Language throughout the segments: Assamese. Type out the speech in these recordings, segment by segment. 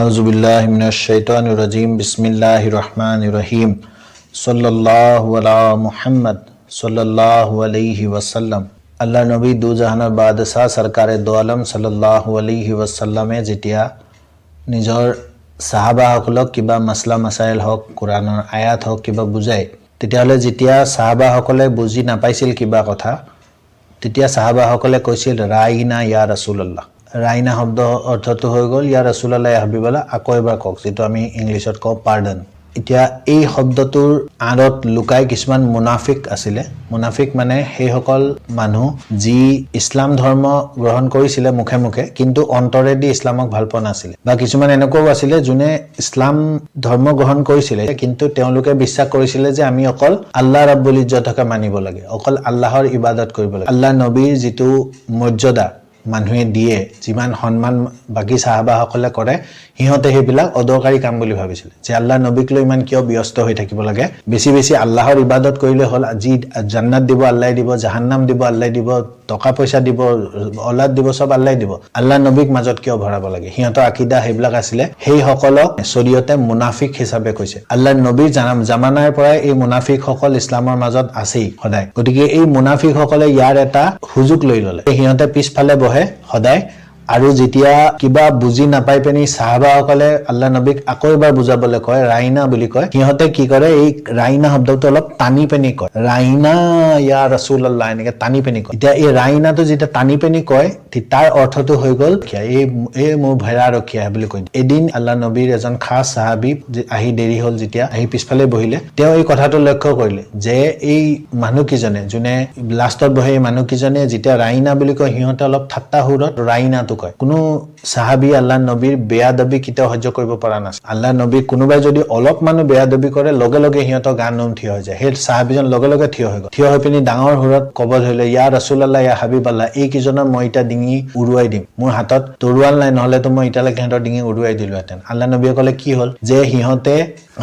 আউযুবিল্লাহি মিনাশ শাইতানিৰ ৰাজিম বিসমিল্লাহিৰ ৰহমানিৰ ৰহিম সাল্লাল্লাহু আলা মুহাম্মদ সাল্লাল্লাহু আলাইহি ওয়াসাল্লাম। আল্লাহ নবী দুজাহানৰ বাদশাহ সৰকাৰে দো আলম সাল্লাল্লাহু আলাইহি ওয়াসাল্লামে যেতিয়া নিজৰ সাহাবাসকলক কিবা মাসলা মাসাইল হক কোৰাণৰ আয়াত হক কিবা বুজায়, তেতিয়াহ'লে যেতিয়া সাহাবাসকলে বুজি নাপাইছিল কিবা কথা, তেতিয়া সাহাবাসকলে কৈছিল ৰাইনা ইয়া ৰাসূলুল্লাহ। ৰাইনা শব্দ অৰ্থটো হৈ গ'ল ইয়া ৰাসূলুল্লাহ ইয়া হাবিবাল্লাহ, আকৌ এবাৰ কওক, যেটো আমি ইংলিছত কওঁ পাৰ্ডন। এতিয়া এই শব্দটোৰ আঁৰত লুকাই কিছুমান মুনাফিক আছিলে। মুনাফিক মানে সেইসকল মানুহ যি ইছলাম ধৰ্ম গ্ৰহণ কৰিছিলে মুখে মুখে, কিন্তু অন্তৰেদি ইছলামক ভাল পোৱা নাছিলে। বা কিছুমান এনেকুৱাও আছিলে যোনে ইছলাম ধৰ্ম গ্ৰহণ কৰিছিলে, কিন্তু তেওঁলোকে বিশ্বাস কৰিছিলে যে আমি অকল আল্লাহ ৰাব্বুল ইজ্জতকে মানিব লাগে, অকল আল্লাহৰ ইবাদত কৰিব লাগে। আল্লাহ নবীৰ যিটো মৰ্যাদা মানুহে দিয়ে, যিমান সন্মান বাকী সাহাবাসকলে কৰে, সিহঁতে সেইবিলাক অদৰকাৰী কাম বুলি ভাবিছিলে। যে আল্লাহ নবীক লৈ ইমান কিয় ব্যস্ত হৈ থাকিব লাগে, বেছি বেছি আল্লাহৰ ইবাদত কৰিলে হ'ল। যি জান্নাত দিব আল্লাহ দিব, জাহান্নাম দিব আল্লাহ দিব, টকা পইচা দিব, অলাদ দিব, সব আল্লাহ দিব, আল্লাহ নবীক মাজত কিয় ভৰাব লাগে। সিহঁতৰ আকীদা সেইবিলাক আছিলে। সেইসকলক শৰীয়তে মুনাফিক হিচাপে কৈছে। আল্লাহ নবীৰ জামানাৰ পৰাই এই মুনাফিকসকল ইছলামৰ মাজত আছেই সদায়। গতিকে এই মুনাফিকসকলে ইয়াৰ এটা সুযোগ লৈ ল'লে। সিহঁতে পিছফালে বহে সদায়, আৰু যেতিয়া কিবা বুজি নাপাই পেনি সাহাবাসকলে আল্লাহ নবীক আকৌ এবাৰ বুজাবলৈ কয়, ৰাইনা বুলি কয়, সিহঁতে কি কৰে, এই ৰাইনা শব্দটো অলপ টানি পেনি কয়, ৰাইনা ইয়া ৰাসূলুল্লাহ, এনেকে টানি পেনি কয়। এতিয়া এই ৰাইনাটো যেতিয়া টানি পেনি কয়, তাৰ অৰ্থটো হৈ গ'ল এই মোৰ ভেড়া ৰখীয়া বুলি কয়। এদিন আল্লাহ নবীৰ এজন খাস সাহাবী আহি দেৰি হ'ল, যেতিয়া আহি পিছফালে বহিলে, তেওঁ এই কথাটো লক্ষ্য কৰিলে যে এই মানুহকেইজনে যোনে লাষ্টত বহে, এই মানুহকেইজনে যেতিয়া ৰাইনা বুলি কয়, সিহঁতে অলপ ঠাট্টা সুৰত ৰাইনাটো কয়। কোনো সাহাবী আল্লাহ নবীৰ বেয়াদবি কেতিয়াও সহ্য কৰিব পৰা নাছিল। আল্লাহ নবীক কোনোবাই যদি অলপ মানুহ বেয়াদবি কৰে, লগে লগে সিহঁতৰ গাৰ নোম থিয় হৈ যায়। সেই সাহাবীজন লগে লগে থিয় হৈ গ'ল। থিয় হৈ পিনি ডাঙৰ সুৰত ক'ব ধৰিলে, ইয়া ৰাসূলুল্লাহ ইয়া হাবিবাল্লাহ, এই কেইজনৰ মই এতিয়া ডিঙি উৰুৱাই দিম। মোৰ হাতত তৰোৱাল নাই, নহ'লেতো মই এতিয়ালৈকে সিহঁতৰ ডিঙি উৰুৱাই দিলোহেঁতেন। আল্লাহ নবীয়ে ক'লে কি হ'ল, যে সিহঁতে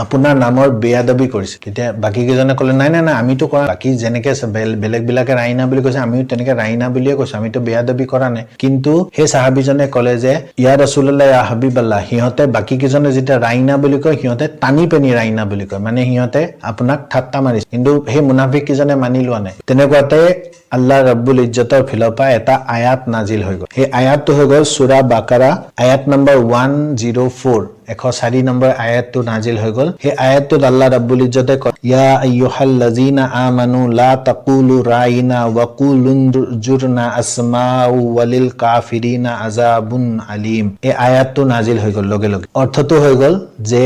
আপোনাৰ নামৰ বেয়াদবি কৰিছে। তেতিয়া বাকী কেইজনে ক'লে নাই নাই নাই, আমিতো কৰা, বাকী যেনেকে বেলেগ বিলাকে ৰাইনা বুলি কৈছে, আমিও তেনেকে ৰাইনা বুলিয়ে কৈছো, আমিতো বেয়াদবি কৰা নাই। কিন্তু সেই সাহাবীজনে ক'লে যে ইয়া ৰাসূলুল্লাহ ইয়া হাবিবাল্লাহ, সিহঁতে বাকী কেইজনে যেতিয়া ৰাইনা বুলি কয়, সিহঁতে টানি পেনি ৰাইনা বুলি কয়, মানে সিহঁতে আপোনাক ঠাট্টা মাৰিছে। কিন্তু সেই মুনাফিক কেইজনে মানি লোৱা নাই। তেনেকুৱাতে আল্লাহ ৰাব্বুল ইজ্জতৰ ফালৰ পৰা এটা আয়াত নাজিল হৈ গ'ল। সেই আয়াতটো হৈ গ'ল সূৰা বাকাৰা আয়াত নম্বৰ 104, 104 নম্বৰ আয়াতটো নাজিল হৈ গ'ল। সেই আয়াতটোত আল্লাহ ৰাব্বুল ইজ্জতে কয়, ইয়া আইয়ুহাল্লাযীনা আমানু লা তাকুলু ৰাইনা ওয়া কুলুনজুৰনা আসমাউ ওয়ালিল কাফিরিনা আযাবুন আলিম। এই আয়াতটো নাজিল হৈ গ'ল লগে লগে। অৰ্থটো হৈ গ'ল যে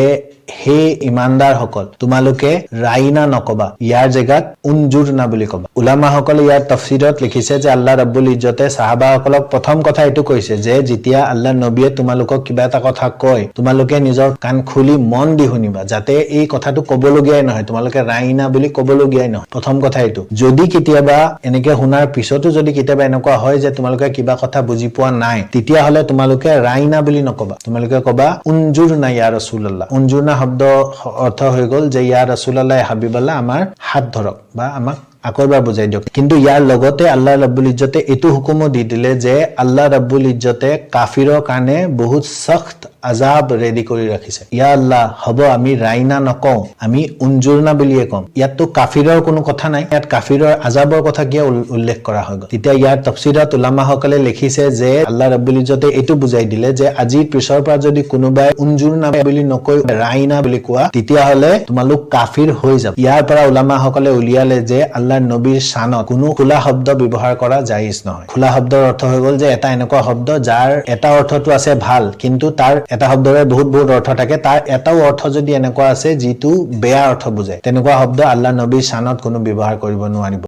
হে ইমানদাৰসকল, তোমালোকে ৰাইনা নকবা, ইয়াৰ জেগাত উনজুৰনা বুলি কবা। উলামাসকলে ইয়াৰ তাফসীৰত লিখিছে যে আল্লাহ ৰাব্বুল ইজ্জতে সাহাবাসকলক প্ৰথম কথা এইটো কৈছে যে যেতিয়া আল্লাহ নবীয়ে তোমালোকক কিবা এটা কথা কয়, তোমালোকে নিজৰ কাণ খুলি মন দি শুনিবা, যাতে এই কথাটো ক'বলগীয়াই নহয়, তোমালোকে ৰাইনা বুলি ক'বলগীয়াই নহয়। প্ৰথম কথা এইটো। যদি কেতিয়াবা এনেকে শুনাৰ পিছতো যদি কেতিয়াবা এনেকুৱা হয় যে তোমালোকে কিবা কথা বুজি পোৱা নাই, তেতিয়াহ'লে তোমালোকে ৰাইনা বুলি নকবা, তোমালোকে কবা উনজুৰনা ইয়া ৰাসূলুল্লাহ। উনজুৰনা শব্দ অৰ্থ হৈ গ'ল যে ইয়া ৰাসূলুল্লাহ ইয়া হাবিবাল্লাহ, আমাৰ হাত ধৰক বা আমাক আকৌ এবাৰ বুজাই দিয়ক। কিন্তু ইয়াৰ লগতে আল্লাহ ৰাব্বুল ইজ্জতে এইটো হুকুমো দি দিলে যে আল্লাহ ৰাব্বুল ইজ্জতে কাফিৰৰ কাৰণে বহুত সখ্ত আজাব ৰেডি কৰি ৰাখিছে। ইয়া আল্লাহ, হ'ব আমি ৰাইনা নকওঁ, আমি উনজুৰনা বুলিয়ে কম। ইয়াততো কাফিৰৰ কোনো কথা নাই, ইয়াত কাফিৰৰ আজাবৰ কথা কিয় উল্লেখ কৰা হৈ গ'ল। তেতিয়া ইয়াৰ তাফসীৰত উলামাসকলে লিখিছে যে আল্লাহ ৰাব্বুল ইজ্জতে এইটো বুজাই দিলে যে আজিৰ পিছৰ পৰা যদি কোনোবাই উনজুৰনা বুলি নকৈ ৰাইনা বুলি কোৱা, তেতিয়াহ'লে তোমালোক কাফিৰ হৈ যাব। ইয়াৰ পৰা উলামাসকলে উলিয়ালে যে আল্লাহ নবীৰ শানত কোনো খোলা শব্দ ব্যৱহাৰ কৰা জায়েজ নহয়। খোলা শব্দৰ অৰ্থ হৈ গ'ল যে এটা এনেকুৱা শব্দ যাৰ এটা অৰ্থটো আছে ভাল, কিন্তু তাৰ এটা শব্দৰে বহুত বহুত অৰ্থ থাকে, তাৰ এটাও অৰ্থ যদি এনেকুৱা আছে যিটো বেয়া অৰ্থ বুজায়, তেনেকুৱা শব্দ আল্লাহ নবীৰ শানত কোনো ব্যৱহাৰ কৰিব নোৱাৰিব।